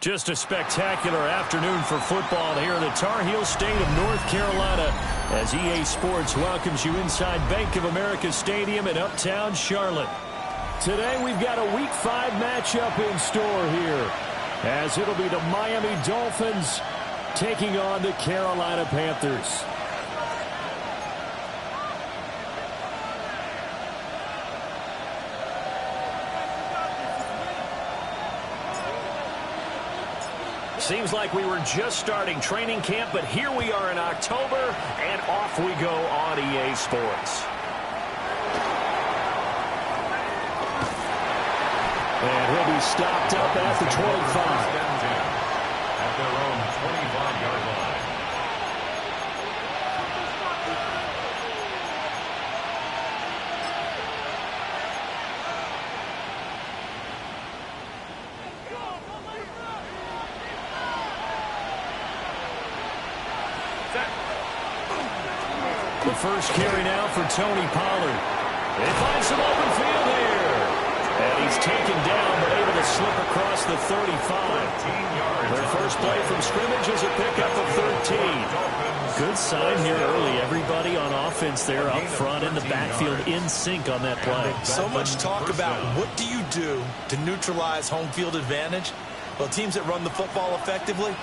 Just a spectacular afternoon for football here in the Tar Heel state of North Carolina as EA Sports welcomes you inside Bank of America Stadium in uptown Charlotte. Today we've got a Week 5 matchup in store here as it'll be the Miami Dolphins taking on the Carolina Panthers. Seems like we were just starting training camp, but here we are in October, and off we go on EA Sports. And he'll be stopped up at the 25. At their own 25-yard line. The first carry now for Tony Pollard. They find some open field here. And he's taken down, but able to slip across the 35. Their first play from scrimmage is a pickup of 13. Good sign here early. Everybody on offense there up front in the backfield in sync on that play. So much talk about what do you do to neutralize home field advantage? Well, teams that run the football effectively,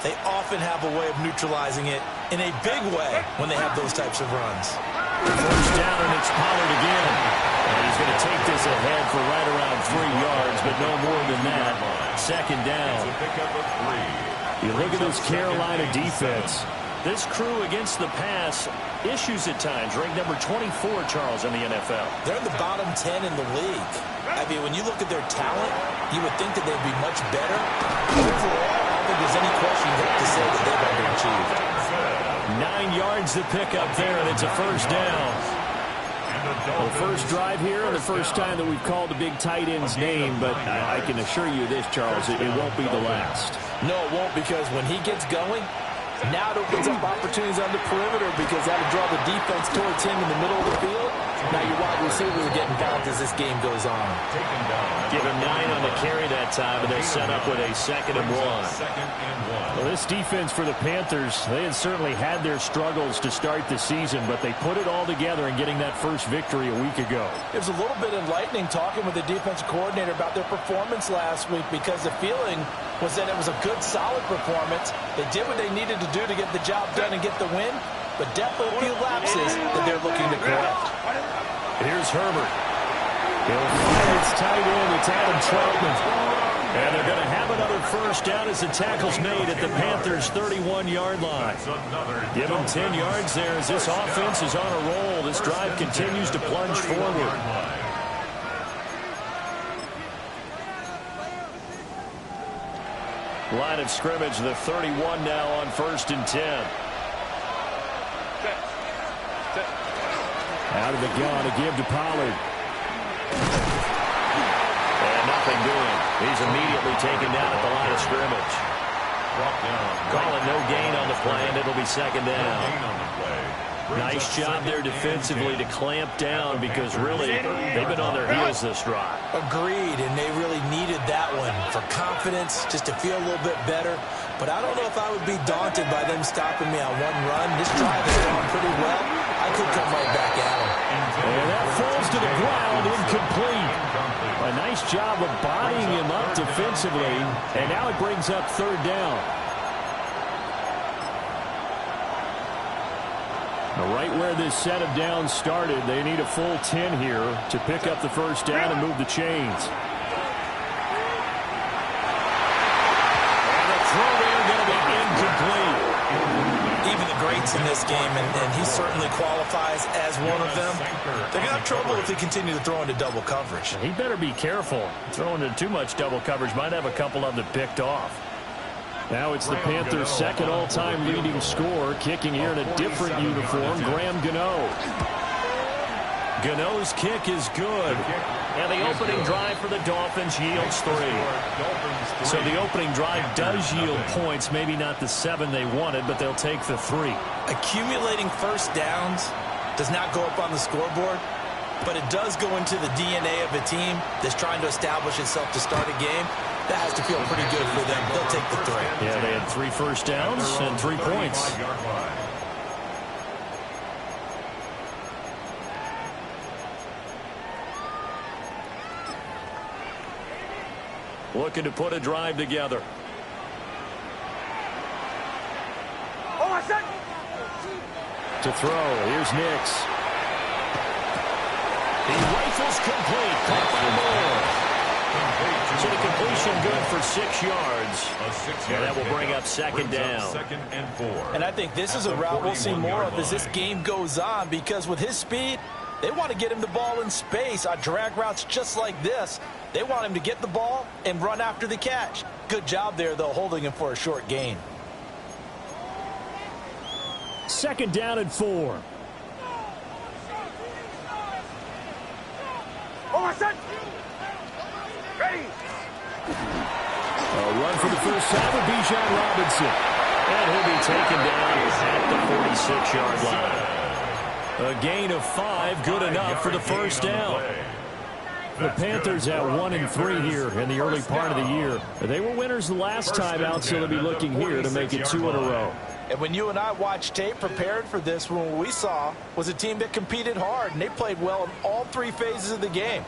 they often have a way of neutralizing it in a big way when they have those types of runs. First down, and it's Pollard again. And he's going to take this ahead for right around 3 yards, but no more than that. Second down. You look at this Carolina defense. This crew against the pass, issues at times. Ranked number 24, Charles, in the NFL. They're in the bottom 10 in the league. I mean, when you look at their talent, you would think that they'd be much better. Overall, I don't think there's any question you have to say that they've underachieved. 9 yards to pick up there, and it's a first down. The first drive here, and the first time that we've called the big tight end's name, but I can assure you this, Charles, it won't be the last. No, it won't, because when he gets going, now it opens up opportunities on the perimeter because that'll draw the defense towards him in the middle of the field. Now your wide receivers are getting bounced as this game goes on. Give him 9 on the carry that time, and they set up with a 2nd and 1. Well, this defense for the Panthers, they had certainly had their struggles to start the season, but they put it all together in getting that first victory a week ago. It was a little bit enlightening talking with the defensive coordinator about their performance last week because the feeling was that it was a good, solid performance. They did what they needed to do to get the job done and get the win, but definitely a few lapses that they're looking to correct. Here's Herbert. He'll fire its tight end. It's Adam Troutman. And they're going to have another first down as the tackle's made at the Panthers' 31-yard line. Give them 10 yards there as this offense is on a roll. This drive continues to plunge forward. Line of scrimmage, the 31 now on 1st and 10. Out of the gun to give to Pollard. And nothing doing. He's immediately taken down at the line of scrimmage. Calling no gain on the play, and it'll be 2nd down. Nice job there defensively to clamp down because really they've been on their heels this drive. Agreed, and they really needed that one for confidence, just to feel a little bit better. But I don't know if I would be daunted by them stopping me on one run. This drive has gone pretty well. I could come right back at him. And that falls to the ground, incomplete. A nice job of bodying him up defensively, and now it brings up 3rd down. Right where this set of downs started, they need a full 10 here to pick up the first down and move the chains. And the throw there going to be incomplete. Even the greats in this game, and he certainly qualifies as one of them, they're going to have trouble if they continue to throw into double coverage. He better be careful. Throwing into too much double coverage might have a couple of them picked off. Now it's the Panthers' 2nd all-time leading scorer, kicking here in a different uniform, Graham Gano. Gano's kick is good. And the opening drive for the Dolphins yields 3. So the opening drive does yield points, maybe not the 7 they wanted, but they'll take the 3. Accumulating first downs does not go up on the scoreboard, but it does go into the DNA of a team that's trying to establish itself to start a game. That has to feel pretty good for them. They'll take the 3. Yeah, they had 3 first downs and 3 points. Looking to put a drive together. To throw, here's Nix. He rifles complete. Caught by Moore. So the completion good for 6 yards. And that will bring up second down. Second and 4. And I think this is a route we'll see more of as this game goes on, because with his speed, they want to get him the ball in space on drag routes just like this. They want him to get the ball and run after the catch. Good job there, though, holding him for a short gain. Second down and 4. A run for the first time with Bijan Robinson. And he'll be taken down at the 46-yard line. A gain of 5, good enough for the first down. The Panthers at 1-3 here in the early part of the year. They were winners the last time out, so they'll be looking here to make it 2 in a row. And when you and I watched tape prepared for this, what we saw was a team that competed hard, and they played well in all 3 phases of the game.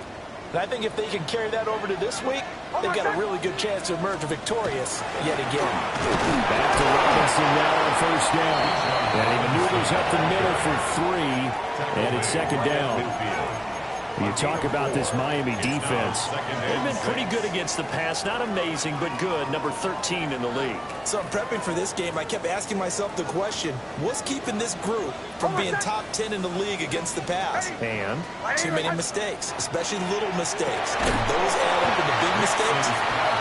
And I think if they can carry that over to this week, they've got a really good chance to emerge victorious yet again. Back to Robinson now on first down. And he maneuvers up the middle for 3, and it's second down. You talk about this Miami defense. They've been pretty good against the pass. Not amazing, but good. Number 13 in the league. So I'm prepping for this game. I kept asking myself the question, what's keeping this group from being top 10 in the league against the pass? And? Too many mistakes, especially little mistakes. And those add up into big mistakes.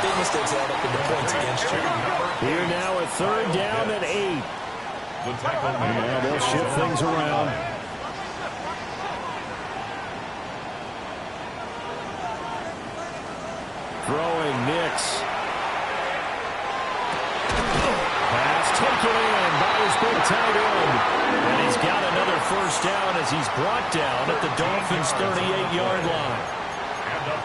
Big mistakes add up into points against you. Here now a third down and 8. Now they'll shift things around. Throwing Nix. Pass taken in by his big tight end. And he's got another first down as he's brought down at the Dolphins' 38-yard line.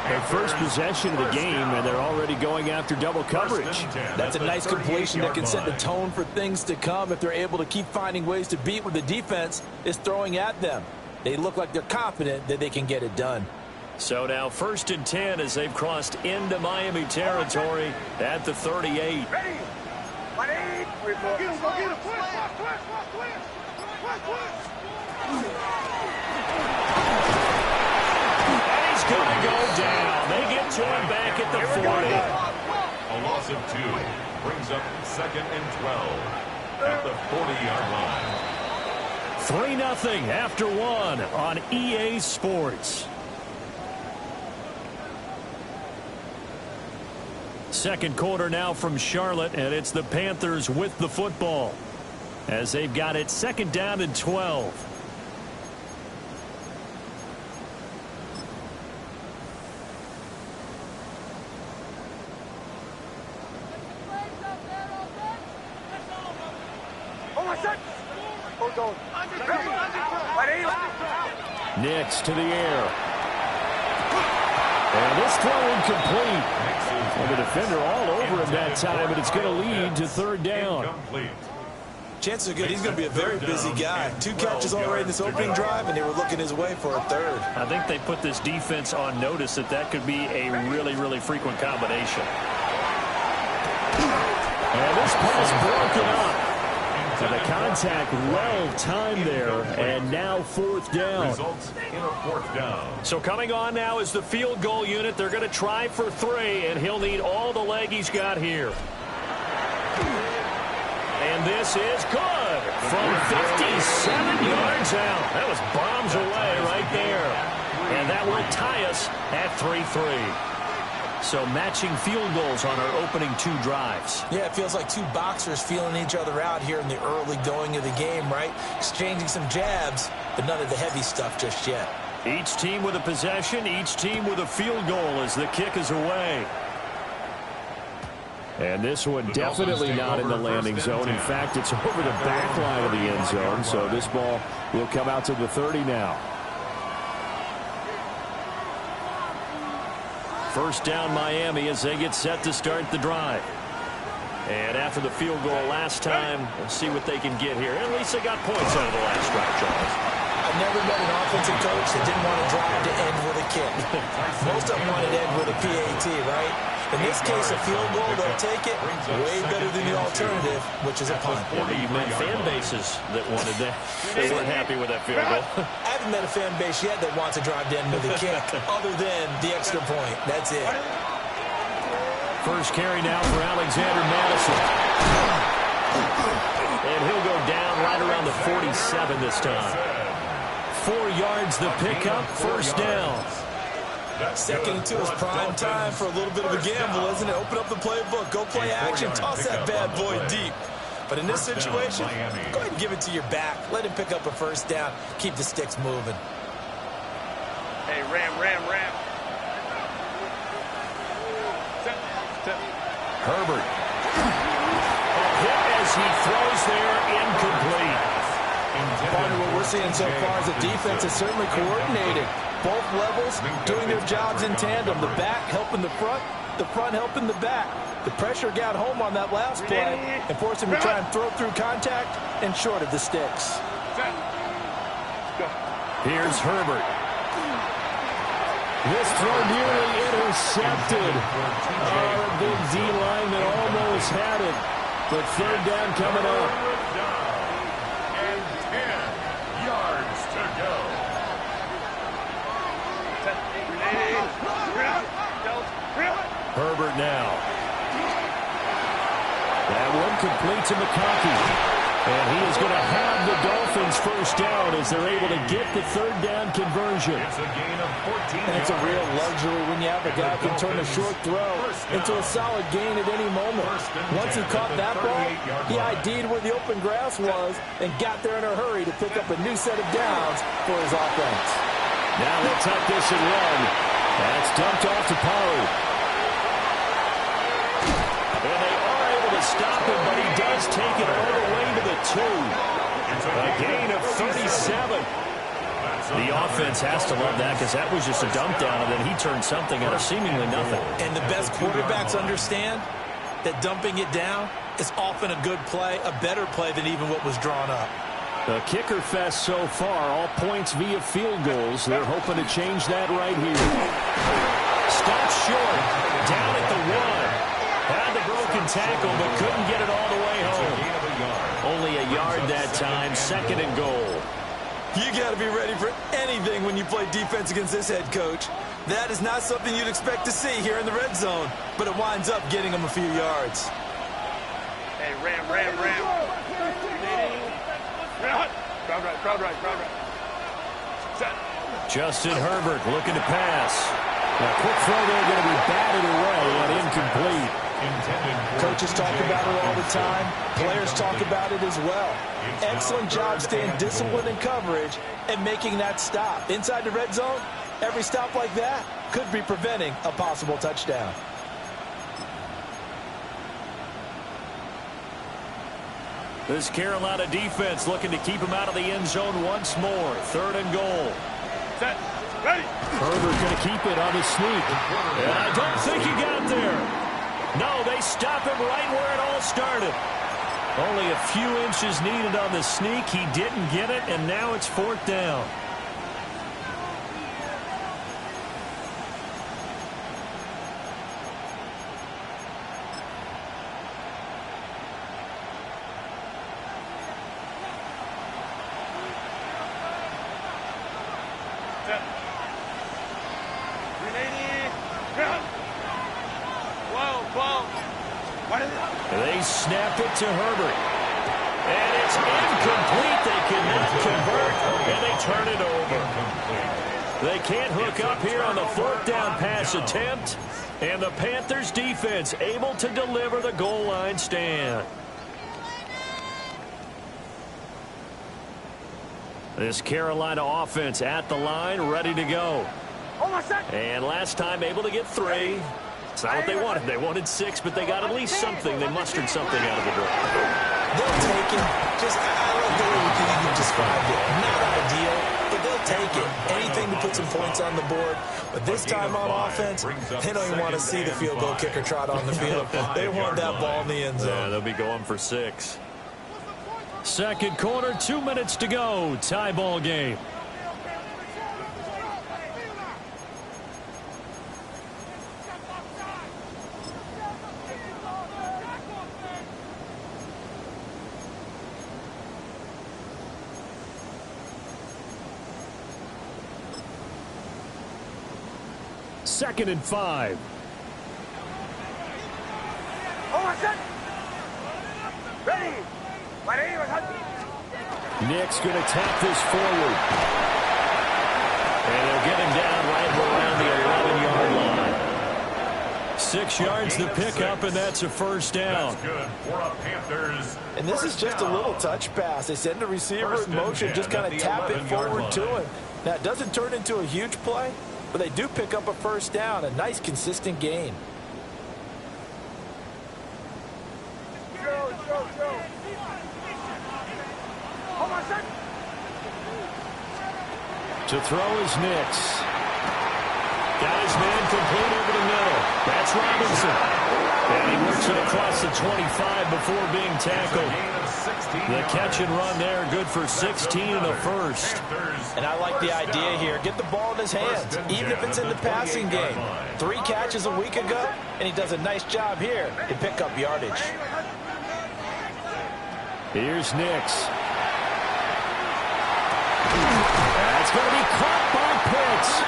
Their first possession of the game, and they're already going after double coverage. That's a nice completion that can set the tone for things to come if they're able to keep finding ways to beat what the defense is throwing at them. They look like they're confident that they can get it done. So now 1st and 10 as they've crossed into Miami territory at the 38. And he's going to go down. They get to him back at the 40. A loss of 2 brings up 2nd and 12 at the 40-yard line. 3-0 after 1 on EA Sports. Second quarter now from Charlotte, and it's the Panthers with the football as they've got it 2nd down and 12. Nix to the air. And this throw incomplete. And the defender all over him that time, but it's going to lead to 3rd down. Chances are good he's going to be a very busy guy. 2 catches already in this opening drive, and they were looking his way for a 3rd. I think they put this defense on notice that could be a really, really frequent combination. And this pass broken up. So the contact well timed there, and now 4th down. Results in a 4th down. So coming on now is the field goal unit. They're going to try for 3, and he'll need all the leg he's got here. And this is good from 57 yards out. That was bombs away right there. And that will tie us at 3-3. So matching field goals on our opening 2 drives. Yeah, it feels like 2 boxers feeling each other out here in the early going of the game, right? Exchanging some jabs, but none of the heavy stuff just yet. Each team with a possession, each team with a field goal as the kick is away. And this one definitely not in the landing zone. In fact, it's over the back line of the end zone, so this ball will come out to the 30 now. First down Miami as they get set to start the drive. And after the field goal last time, we'll see what they can get here. At least they got points out of the last drive, Charles. I've never met an offensive coach that didn't want to drive to end with a kick. Most of them want to end with a PAT, right? In this case, a field goal, they'll take it way better than the alternative, which is a punt. Yeah, you met fan bases that wanted that. They weren't happy with that field goal. I haven't met a fan base yet that wants to drive to end with a kick other than the extra point. That's it. First carry now for Alexander Madison. And he'll go down right around the 47 this time. 4 yards the pickup, first down. Second and 2 is prime time for a little bit of a gamble, isn't it? Open up the playbook, go play action, toss that bad boy deep. But in this situation, go ahead and give it to your back. Let him pick up a first down. Keep the sticks moving. Hey, Ram. Herbert. Hit as he throws there, incomplete. Part of what we're seeing so far is the defense is certainly coordinated. Both levels doing their jobs in tandem. The back helping the front helping the back. The pressure got home on that last play and forced him to try and throw through contact and short of the sticks. Here's Herbert. This throw nearly intercepted. Oh, a big D lineman almost had it. But third down coming up. And 10 yards to go. Herbert now. That one complete to McConkey. And he is going to have the Dolphins first down as they're able to get the third down conversion. It's a gain of 14 And it's a real luxury when you have a guy who can turn a short throw into a solid gain at any moment. Once he caught that ball, he ID'd where the open grass was and got there in a hurry to pick up a new set of downs for his offense. Now they'll tuck this and run. That's dumped off to Pollard. And they are able to stop him, but he does take it all the way to the 2. A gain of 37. The offense has to love that because that was just a dump down, and then he turned something out of seemingly nothing. And the best quarterbacks understand that dumping it down is often a good play, a better play than even what was drawn up. The kicker fest so far, all points via field goals. They're hoping to change that right here. Stopped short, down at the 1. Had the broken tackle, but couldn't get it all the way home. Only a yard that time, second and goal. You got to be ready for anything when you play defense against this head coach. That is not something you'd expect to see here in the red zone, but it winds up getting him a few yards. Hey, Ram. Crowd right. Set. Justin Herbert looking to pass. A quick throw there going to be batted away and incomplete. Coaches talk about it all the time. Players talk about it as well. Excellent job staying disciplined in coverage and making that stop. Inside the red zone, every stop like that could be preventing a possible touchdown. This Carolina defense looking to keep him out of the end zone once more. Third and goal. Set. Ready. Herbert going to keep it on his sneak. And I don't think he got there. No, they stop him right where it all started. Only a few inches needed on the sneak. He didn't get it, and now it's fourth down. They snap it to Herbert. And it's incomplete. They cannot convert, and they turn it over. They can't hook up here on the fourth down pass attempt. And the Panthers defense able to deliver the goal line stand. This Carolina offense at the line, ready to go. And last time able to get 3. It's not what they wanted. They wanted 6, but they got at least something. They mustered something out of the door. They'll take it. I love the way you described it. Not ideal, but they'll take it. Anything that puts some points on the board. But this time on offense, they don't even want to see the field goal kicker trot on the field. They want that ball in the end zone. Yeah, they'll be going for 6. Second quarter, 2 minutes to go. Tie ball game. Second and 5. Nick's going to tap this forward. And they'll get him down right around the 11-yard line. 6 yards the pickup, and that's a first down. That's good for a Panthers. And this is just a little touch pass. They send the receiver in motion, just kind of tap it forward to him. Now, it doesn't turn into a huge play, but they do pick up a first down, a nice, consistent gain. To throw is Nix. Got his man complete over the middle. That's Robinson. And he works it across the 25 before being tackled. The catch and run there, good for 16 and a first. And I like the idea here. Get the ball in his hands, even if it's in the passing game. 3 catches a week ago, and he does a nice job here to pick up yardage. Here's Nix. That's going to be caught by Pitts.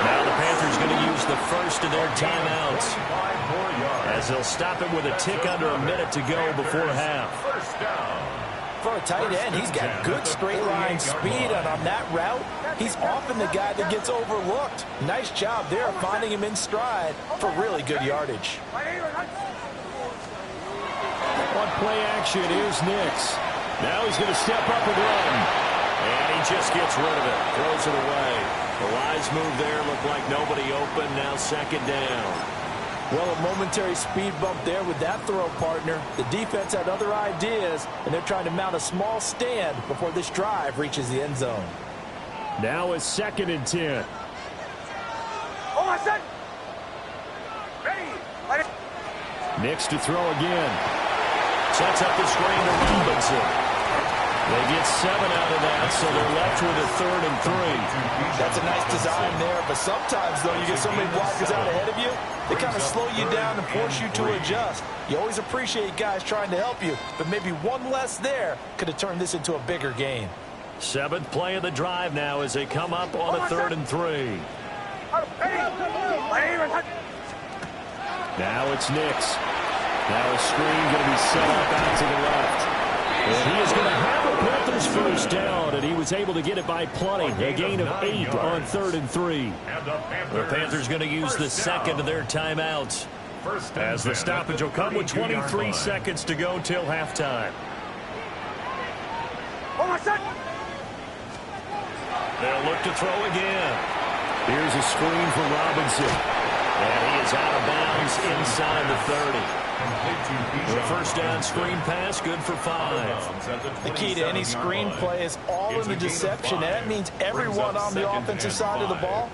Now the Panthers going to use the first of their timeouts, as they'll stop it with a tick under a minute to go before half. For a tight end, he's got good straight line speed, and on that route, he's often the guy that gets overlooked. Nice job there finding him in stride for really good yardage. On play action, here's Nix. Now he's going to step up and run. And he just gets rid of it, throws it away. The wise move there, looked like nobody open, now second down. Well, a momentary speed bump there with that throw, partner. The defense had other ideas, and they're trying to mount a small stand before this drive reaches the end zone. Now it's second and 10. Nix to throw again. Sets up the screen to Robinson. They get 7 out of that, so they're left with a 3rd and 3. That's a nice design there, but sometimes, though, you get so many blockers out ahead of you, they kind of slow you down and force you to adjust. You always appreciate guys trying to help you, but maybe one less there could have turned this into a bigger game. 7th play of the drive now as they come up on a 3rd and 3. Now it's Nix. Now a screen going to be set up out to the left. And he is going to have a Panthers first down, and he was able to get it by plenty. A gain of 8 on 3rd and 3. The Panthers going to use the second of their timeouts, as the stoppage will come with 23 seconds to go till halftime. They'll look to throw again. Here's a screen for Robinson. And he is out of bounds inside the 30. The first down screen pass, good for 5. The key to any screen play is all in the deception, and that means everyone on the offensive side of the ball.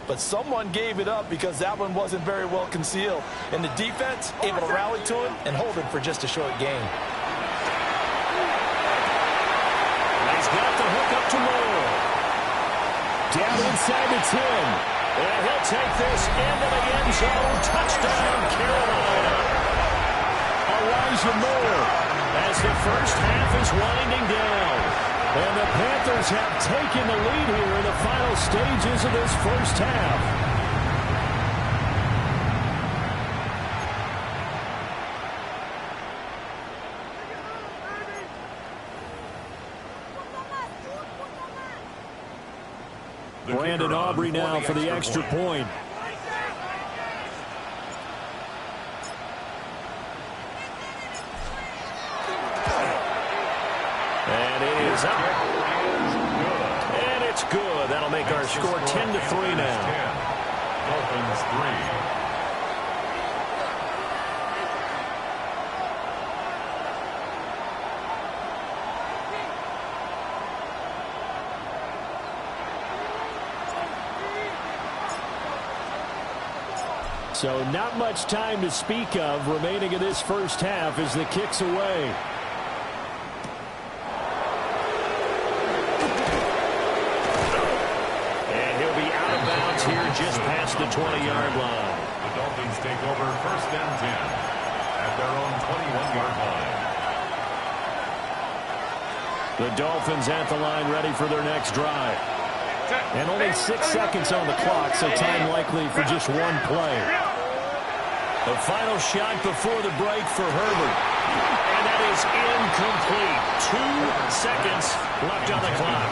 But someone gave it up because that one wasn't very well concealed. And the defense able to rally to him and hold him for just a short gain. He's got the hook up to roll. Down inside the 10. And he'll take this into the end zone. Touchdown, Carolina. Elijah Moore, as the first half is winding down. And the Panthers have taken the lead here in the final stages of this first half. Brandon Aubrey now for the extra point. And it is up. And it's good. That'll make our score 10-3 now. Dolphins 3. So not much time to speak of remaining in this first half as the kick's away. And he'll be out of bounds here just past the 20-yard line. The Dolphins take over 1st and 10 at their own 21-yard line. The Dolphins at the line ready for their next drive. And only 6 seconds on the clock, so time likely for just one play. The final shot before the break for Herbert. And that is incomplete. 2 seconds left on the clock.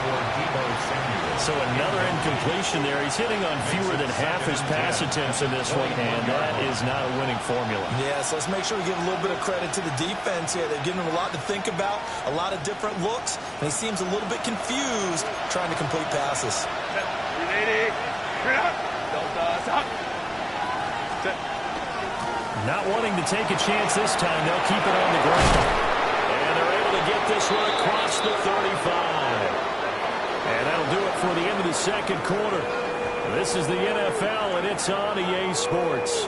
So another incompletion there. He's hitting on fewer than half his pass attempts in this one, and that is not a winning formula. Yeah, so let's make sure we give a little bit of credit to the defense here. They're giving him a lot to think about, a lot of different looks, and he seems a little bit confused trying to complete passes. Not wanting to take a chance this time, they'll keep it on the ground. And they're able to get this one across the 35. And that'll do it for the end of the second quarter. This is the NFL, and it's on EA Sports.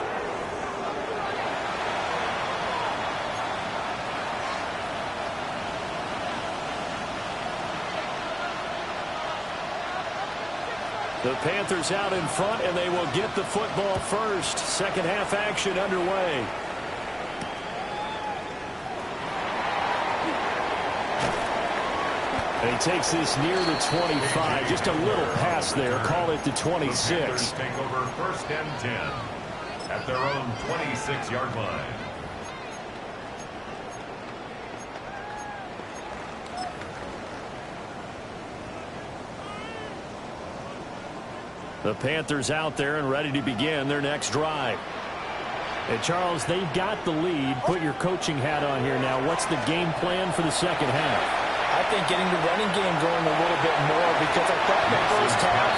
The Panthers out in front, and they will get the football first. Second half action underway. And he takes this near the 25. Just a little pass there. Call it the 26. The Panthers take over 1st and 10 at their own 26-yard line. The Panthers out there and ready to begin their next drive. And Charles, they've got the lead. Put your coaching hat on here now. What's the game plan for the second half? I think getting the running game going a little bit more, because I thought in the first half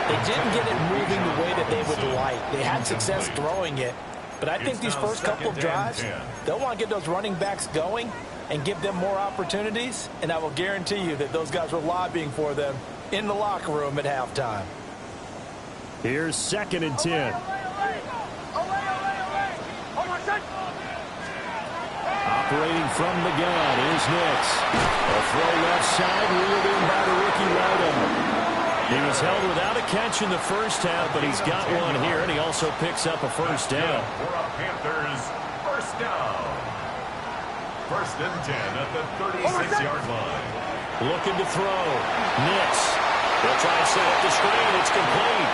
they didn't get it moving the way that they would like. They had success throwing it, but I think these first couple of drives, they'll want to get those running backs going and give them more opportunities, and I will guarantee you that those guys were lobbying for them in the locker room at halftime. Here's 2nd and 10. Operating from the gun is Nix. A throw left side, reeled in by the rookie Rydell. He was held without a catch in the first half, but he's got one here, and he also picks up a first down. For a Panthers first down. 1st and 10 at the 36-yard line. Looking to throw. Nix. They'll try and set up the screen. It's complete.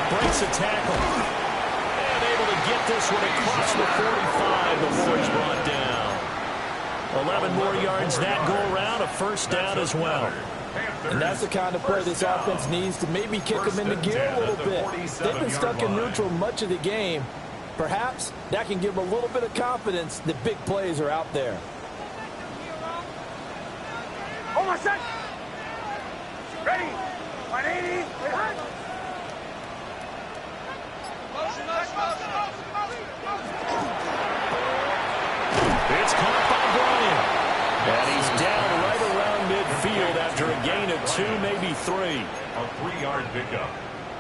Breaks a tackle. And able to get this one across the 45 before he's brought down. 11 more yards that go around. A first down as well. And that's the kind of play this offense needs to maybe kick them into gear a little bit. They've been stuck in neutral much of the game. Perhaps that can give them a little bit of confidence that big plays are out there. Oh, my son! Ready! 180! It's caught by Bryant. And he's down right around midfield after a gain of 2, maybe 3. A 3-yard pickup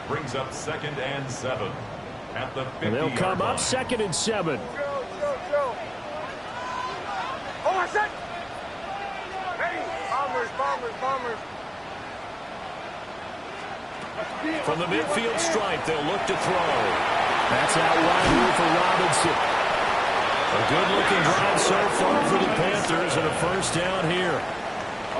brings up 2nd and 7 at the 50-yard line. And they'll come up 2nd and 7. Oh, my son! Ready! Bombers! From the midfield stripe, they'll look to throw. That's out wide here for Robinson. A good-looking drive so far for the Panthers, and a first down here.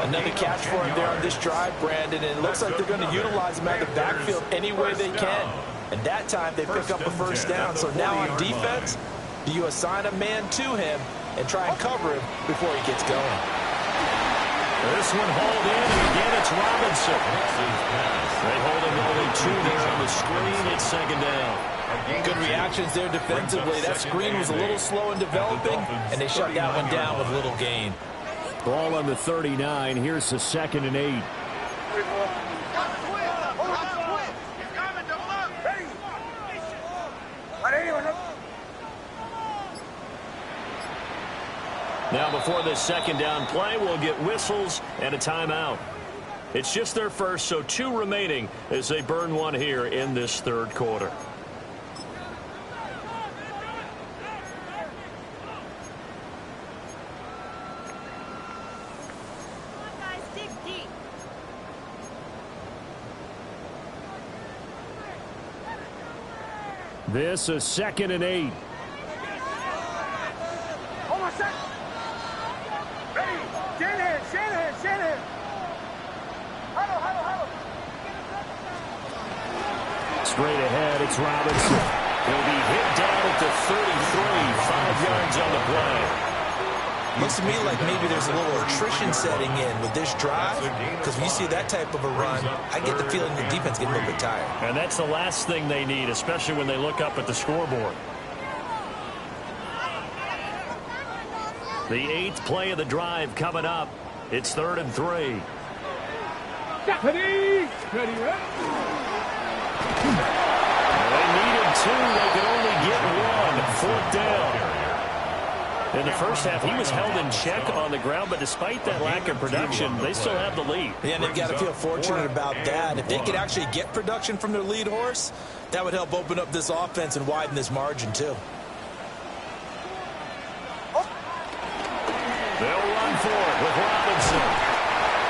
Another catch for him there on this drive, Brandon, and it looks like they're going to utilize him out of the backfield any way they can. And that time they pick up a first down. So now on defense, do you assign a man to him and try and cover him before he gets going? This one hauled in, and again it's Robinson. They hold him only 2 there on the screen. It's 2nd down. Good reactions there defensively. That screen was a little slow in developing, and they shut that one down with little gain. Ball on the 39. Here's the 2nd and 8. Now before this 2nd down play, we'll get whistles and a timeout. It's just their first, so 2 remaining as they burn one here in this 3rd quarter. This is 2nd and 8. Almost set. Ready. Shanahan. Huddle. Straight ahead, it's Robinson. He'll be hit down at the 33, 5 yards on the play. Looks to me like maybe there's a little attrition setting in with this drive, because when you see that type of a run, I get the feeling the defense getting a little bit tired. And that's the last thing they need, especially when they look up at the scoreboard. The 8th play of the drive coming up. It's 3rd and 3. Ready. They needed 2. They could only get 1. 4th down. In the first half, he was held in check on the ground, but despite that lack of production, they still have the lead. Yeah, and they've got to feel fortunate about that. If they could actually get production from their lead horse, that would help open up this offense and widen this margin, too. They'll run for it with Robinson.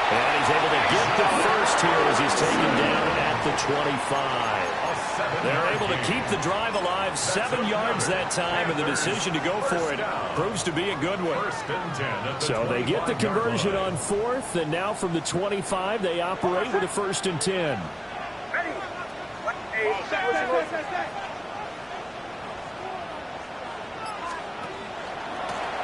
And he's able to get the first here as he's taken down at the 25. They're able to keep the drive alive, 7 yards that time, and the decision to go for it proves to be a good one. So they get the conversion on 4th, and now from the 25, they operate with a 1st and 10. Ready.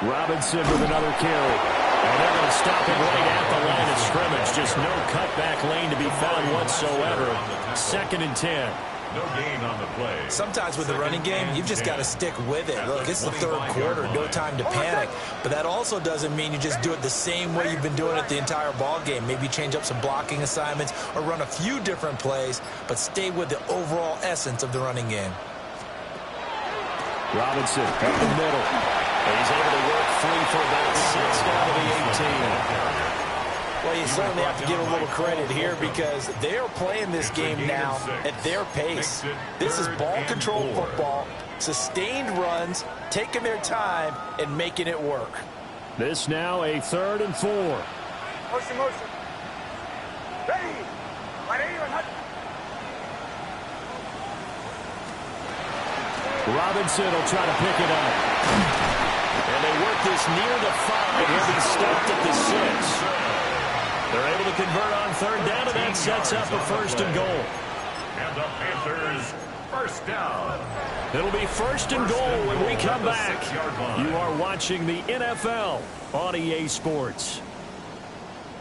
Robinson with another carry. And they're going to stop him right at the line of scrimmage. Just no cutback lane to be found whatsoever. 2nd and 10. No gain on the play. Sometimes with the running game, you've just got to stick with it. Look, it's the 3rd quarter, no time to panic. But that also doesn't mean you just do it the same way you've been doing it the entire ball game. Maybe change up some blocking assignments or run a few different plays, but stay with the overall essence of the running game. Robinson up the middle. And he's able to work free for about 6 down to the 18. Well, you certainly have to give a little credit here because they are playing this game now at their pace. This is ball control football, sustained runs, taking their time, and making it work. This now a 3rd and 4. Motion. Ready. 180. Robinson will try to pick it up. And they work this near the 5. He'll be stopped at the 6. They're able to convert on 3rd down, and that sets up a 1st and goal. And the Panthers, 1st down. It'll be 1st and goal when we come back. You are watching the NFL on EA Sports.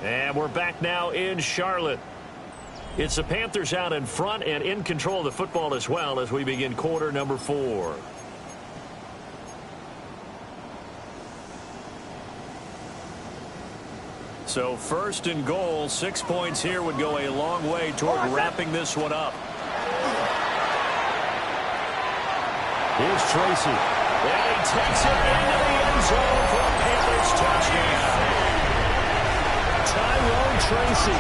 And we're back now in Charlotte. It's the Panthers out in front and in control of the football as well as we begin quarter number 4. So 1st and goal, 6 points here would go a long way toward wrapping this one up. Here's Tracy. And he takes it into the end zone for a Panthers touchdown. Tyrone Tracy,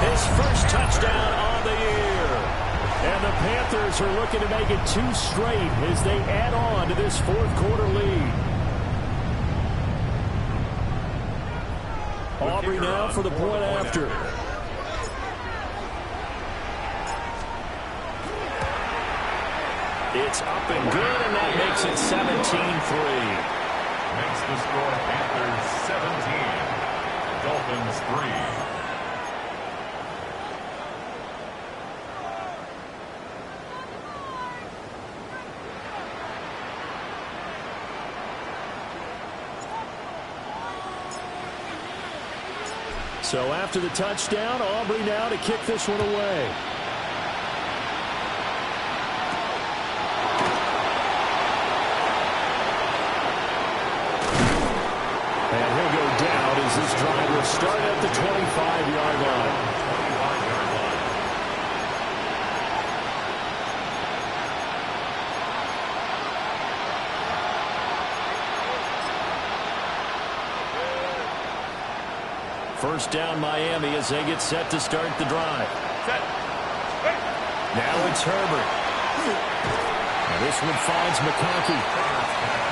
his first touchdown on the year. And the Panthers are looking to make it 2 straight as they add on to this 4th quarter lead. Aubrey now for the point after. It's up and good, and that makes it 17-3. Makes the score Panthers 17, Dolphins 3. So after the touchdown, Aubrey now to kick this one away. And he'll go down as this drive will start at the 25-yard line. First down Miami as they get set to start the drive. Now it's Herbert. And this one finds McConkey.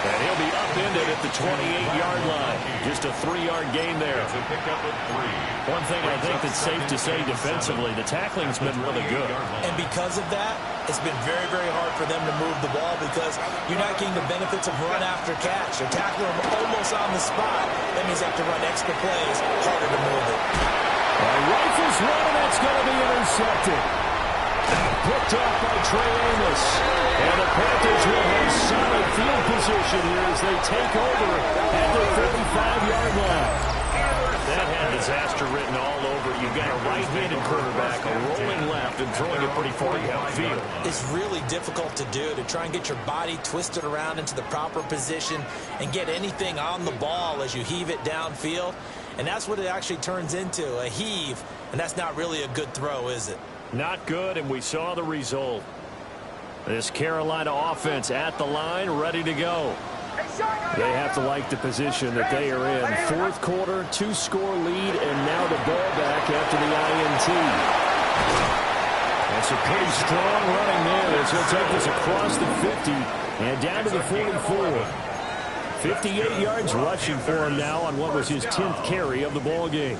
And He'll be upended at the 28-yard line. Just a 3-yard gain there. It's a pickup of 3. One thing I think that's safe to say defensively, the tackling's been really good. And because of that, it's been very, very hard for them to move the ball because you're not getting the benefits of run after catch. You're tackling them almost on the spot. That means you have to run extra plays, harder to move it. Rifles one, and that's going to be intercepted. Picked off by Trey Amos. And the Panthers will have solid field position here as they take over at the 35-yard line. That had disaster written all over it. You've got a right-handed quarterback, a rolling left, and throwing it pretty far downfield. It's really difficult to do, to try and get your body twisted around into the proper position and get anything on the ball as you heave it downfield. And that's what it actually turns into, a heave. And that's not really a good throw, is it? Not good, and we saw the result. This Carolina offense at the line, ready to go. They have to like the position that they are in. Fourth quarter, 2-score lead, and now the ball back after the INT. That's a pretty strong running there as he'll take this across the 50 and down to the 44. 58 yards rushing for him now on what was his 10th carry of the ball game.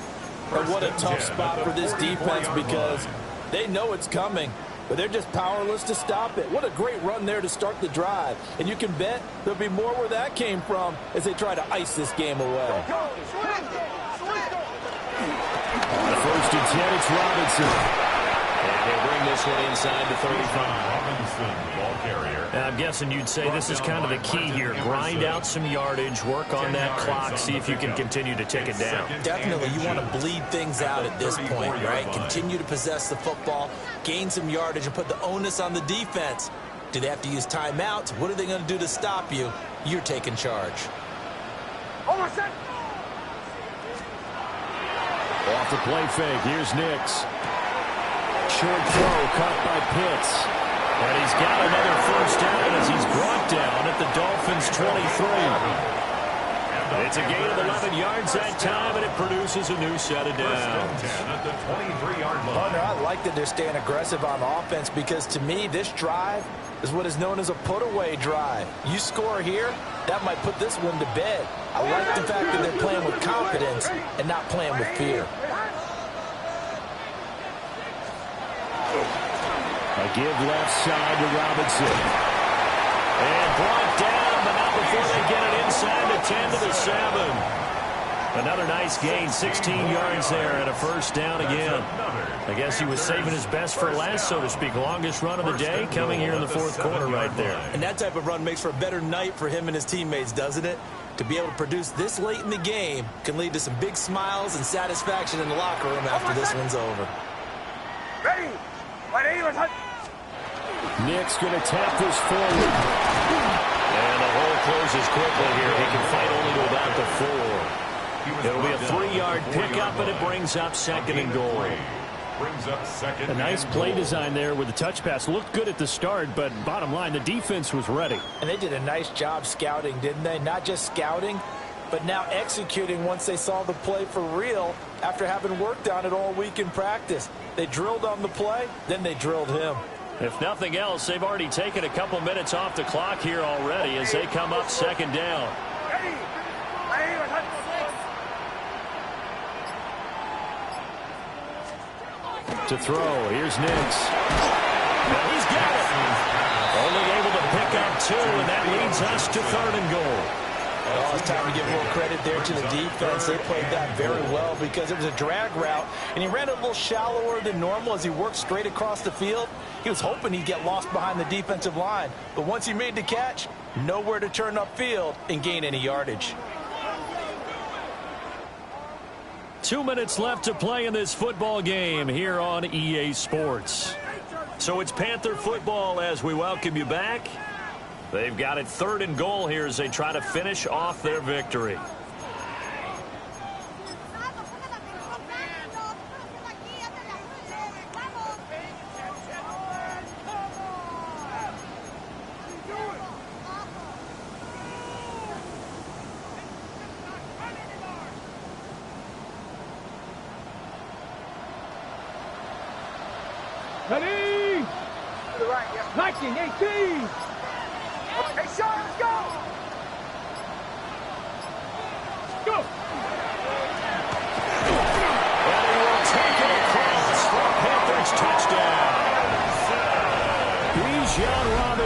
And what a tough spot for this defense because they know it's coming, but they're just powerless to stop it. What a great run there to start the drive. And you can bet there'll be more where that came from as they try to ice this game away. On the 1st and 10, it's Robinson. And they bring this one inside the 35. Robinson, ball carrier. And I'm guessing you'd say this is kind of the key here. Grind out some yardage, work on that clock, see if you can continue to take it down. Definitely, you want to bleed things out at this point, right? Continue to possess the football, gain some yardage, and put the onus on the defense. Do they have to use timeouts? What are they going to do to stop you? You're taking charge. Almost set. Off the play fake, here's Nix. Short throw caught by Pitts. And he's got another first down as he's brought down at the Dolphins' 23. It's a gain of 11 yards that time, and it produces a new set of downs. At the 23-yard line. Partner, I like that they're staying aggressive on offense because, to me, this drive is what is known as a put-away drive. You score here, that might put this one to bed. I like the fact that they're playing with confidence and not playing with fear. A give left side to Robinson. And brought down, but not before they get it inside the 10 to the 7. Another nice gain, 16 yards there, and a first down again. I guess he was saving his best for last, so to speak. Longest run of the day coming here in the fourth quarter right there. And that type of run makes for a better night for him and his teammates, doesn't it? To be able to produce this late in the game can lead to some big smiles and satisfaction in the locker room after this one's over. Ready. Nick's going to tap this forward. And the hole closes quickly here. He can fight only to about the 4. It'll be a 3-yard pickup, and it brings up 2nd and goal. A nice play design there with the touch pass. Looked good at the start, but bottom line, the defense was ready. And they did a nice job scouting, didn't they? Not just scouting, but now executing once they saw the play for real after having worked on it all week in practice. They drilled on the play, then they drilled him. If nothing else, they've already taken a couple minutes off the clock here already as they come up 2nd down. To throw, here's Nix. He's got it. Only able to pick up 2, and that leads us to 3rd and goal. Well, it's time to give more credit there to the defense. They played that very well because it was a drag route, and he ran a little shallower than normal as he worked straight across the field. He was hoping he'd get lost behind the defensive line, but once he made the catch, nowhere to turn upfield and gain any yardage. 2 minutes left to play in this football game here on EA Sports. So it's Panther football as we welcome you back. They've got it 3rd and goal here as they try to finish off their victory. Ready? To the right, yeah. 19, 18. Hey, Sean, let's go.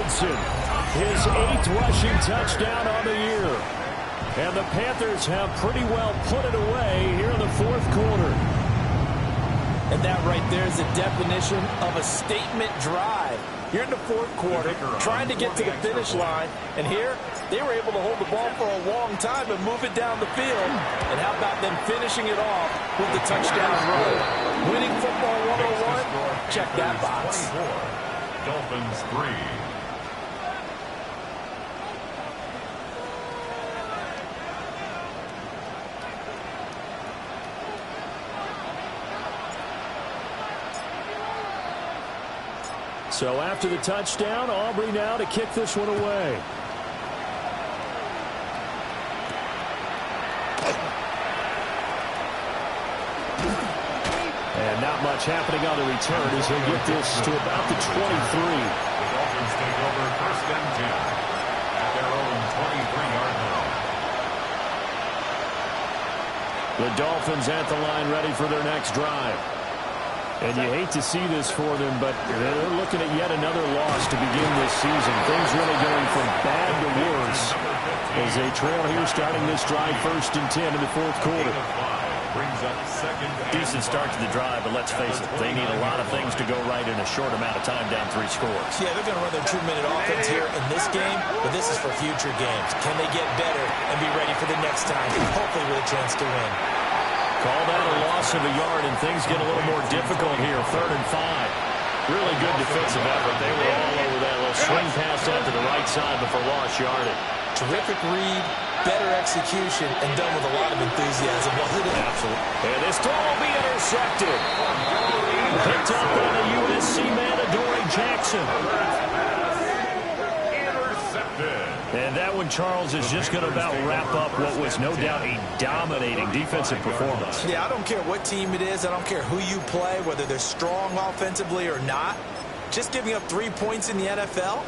Robinson, his 8th rushing touchdown on the year. And the Panthers have pretty well put it away here in the 4th quarter. And that right there is the definition of a statement drive. You're in the 4th quarter, trying to get to the finish line, and here they were able to hold the ball for a long time and move it down the field. And how about them finishing it off with the touchdown run? Winning football 101? Check that box. Dolphins 3. So after the touchdown, Aubrey now to kick this one away. And not much happening on the return as he'll get this to about the 23. The Dolphins take over 1st and 10 at their own 23-yard line. The Dolphins at the line ready for their next drive. And you hate to see this for them, but they're looking at yet another loss to begin this season. Things really going from bad to worse as they trail here starting this drive 1st and 10 in the 4th quarter. Decent start to the drive, but let's face it, they need a lot of things to go right in a short amount of time down 3 scores. Yeah, they're going to run their 2-minute offense here in this game, but this is for future games. Can they get better and be ready for the next time, hopefully with a chance to win? Call that a loss of a yard, and things get a little more difficult here. 3rd and 5. Really good defensive effort. They were all over that little swing pass out to the right side before lost yardage. Terrific read, better execution, and done with a lot of enthusiasm, wasn't it? Absolutely. And this throw will be intercepted. Picked up by the USC man, Adoree Jackson. And that one, Charles, is just going to about wrap up what was no doubt a dominating defensive performance. Yeah, I don't care what team it is. I don't care who you play, whether they're strong offensively or not. Just giving up 3 points in the NFL,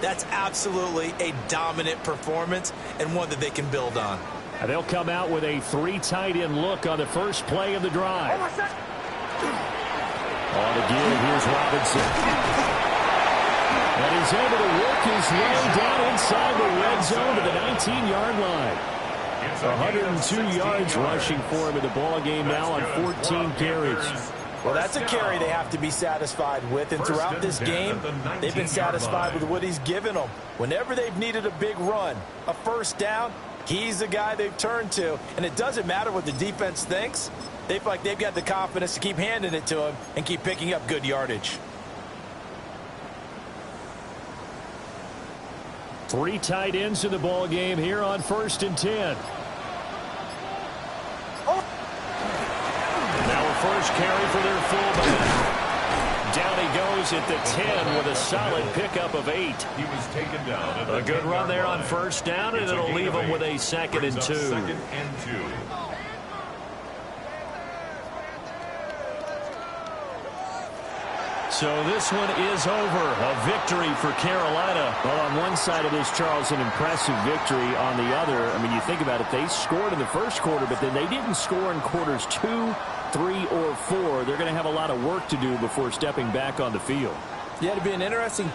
that's absolutely a dominant performance and one that they can build on. And they'll come out with a 3 tight end look on the first play of the drive. On the give, here's Robinson. And he's able to work his way down inside the red zone to the 19-yard line. 102 yards rushing for him in the ball game now on 14 carries. Well, that's a carry they have to be satisfied with. And throughout this game, they've been satisfied with what he's given them. Whenever they've needed a big run, a first down, he's the guy they've turned to. And it doesn't matter what the defense thinks. They feel like they've got the confidence to keep handing it to him and keep picking up good yardage. 3 tight ends in the ball game here on 1st and 10. Now a first carry for their fullback. Down he goes at the 10 with a solid pickup of 8. He was taken down at a good run there on first down, and it'll leave him with a 2nd and 2. 2nd and 2. So this one is over. A victory for Carolina. Well, on one side of this, Charles, an impressive victory. On the other, I mean, you think about it, they scored in the first quarter, but then they didn't score in quarters 2, 3, or 4. They're going to have a lot of work to do before stepping back on the field. Yeah, it'd be an interesting